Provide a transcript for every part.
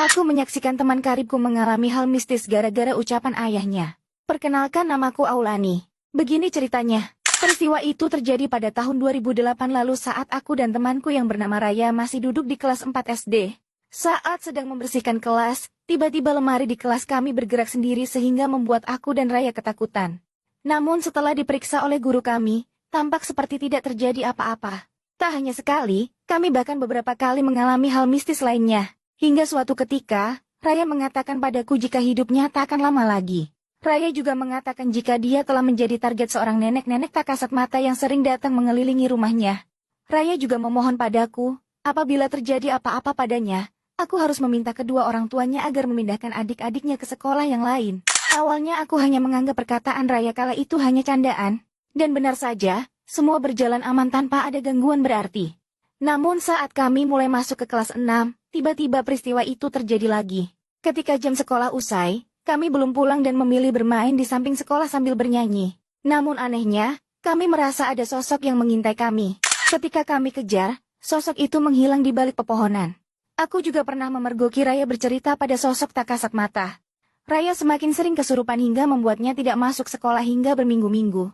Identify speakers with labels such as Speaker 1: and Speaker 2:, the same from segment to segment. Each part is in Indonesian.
Speaker 1: Aku menyaksikan teman karibku mengalami hal mistis gara-gara ucapan ayahnya. Perkenalkan, namaku Aulani. Begini ceritanya. Peristiwa itu terjadi pada tahun 2008 lalu saat aku dan temanku yang bernama Raya masih duduk di kelas 4 SD. Saat sedang membersihkan kelas, tiba-tiba lemari di kelas kami bergerak sendiri sehingga membuat aku dan Raya ketakutan. Namun setelah diperiksa oleh guru kami, tampak seperti tidak terjadi apa-apa. Tak hanya sekali, kami bahkan beberapa kali mengalami hal mistis lainnya. Hingga suatu ketika, Raya mengatakan padaku jika hidupnya tak akan lama lagi. Raya juga mengatakan jika dia telah menjadi target seorang nenek-nenek tak kasat mata yang sering datang mengelilingi rumahnya. Raya juga memohon padaku, apabila terjadi apa-apa padanya, aku harus meminta kedua orang tuanya agar memindahkan adik-adiknya ke sekolah yang lain. Awalnya aku hanya menganggap perkataan Raya kala itu hanya candaan. Dan benar saja, semua berjalan aman tanpa ada gangguan berarti. Namun saat kami mulai masuk ke kelas 6, tiba-tiba peristiwa itu terjadi lagi. Ketika jam sekolah usai, kami belum pulang dan memilih bermain di samping sekolah sambil bernyanyi. Namun anehnya, kami merasa ada sosok yang mengintai kami. Ketika kami kejar, sosok itu menghilang di balik pepohonan. Aku juga pernah memergoki Raya bercerita pada sosok tak kasat mata. Raya semakin sering kesurupan hingga membuatnya tidak masuk sekolah hingga berminggu-minggu.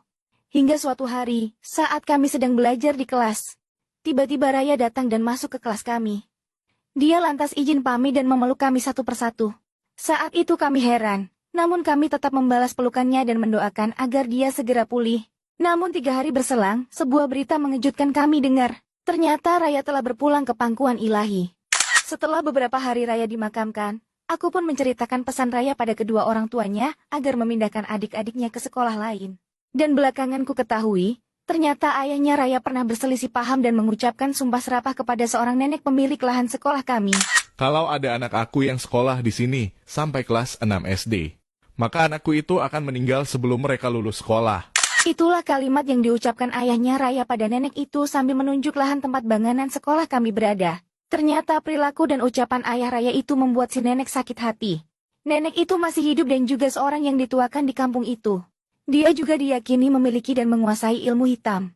Speaker 1: Hingga suatu hari, saat kami sedang belajar di kelas, tiba-tiba Raya datang dan masuk ke kelas kami. Dia lantas izin pamit dan memeluk kami satu persatu. Saat itu kami heran, namun kami tetap membalas pelukannya dan mendoakan agar dia segera pulih. Namun 3 hari berselang, sebuah berita mengejutkan kami dengar. Ternyata Raya telah berpulang ke pangkuan ilahi. Setelah beberapa hari Raya dimakamkan, aku pun menceritakan pesan Raya pada kedua orang tuanya agar memindahkan adik-adiknya ke sekolah lain. Dan belakangan ku ketahui, ternyata ayahnya Raya pernah berselisih paham dan mengucapkan sumpah serapah kepada seorang nenek pemilik lahan sekolah kami.
Speaker 2: Kalau ada anak aku yang sekolah di sini sampai kelas 6 SD, maka anakku itu akan meninggal sebelum mereka lulus sekolah.
Speaker 1: Itulah kalimat yang diucapkan ayahnya Raya pada nenek itu sambil menunjuk lahan tempat bangunan sekolah kami berada. Ternyata perilaku dan ucapan ayah Raya itu membuat si nenek sakit hati. Nenek itu masih hidup dan juga seorang yang dituakan di kampung itu. Dia juga diyakini memiliki dan menguasai ilmu hitam.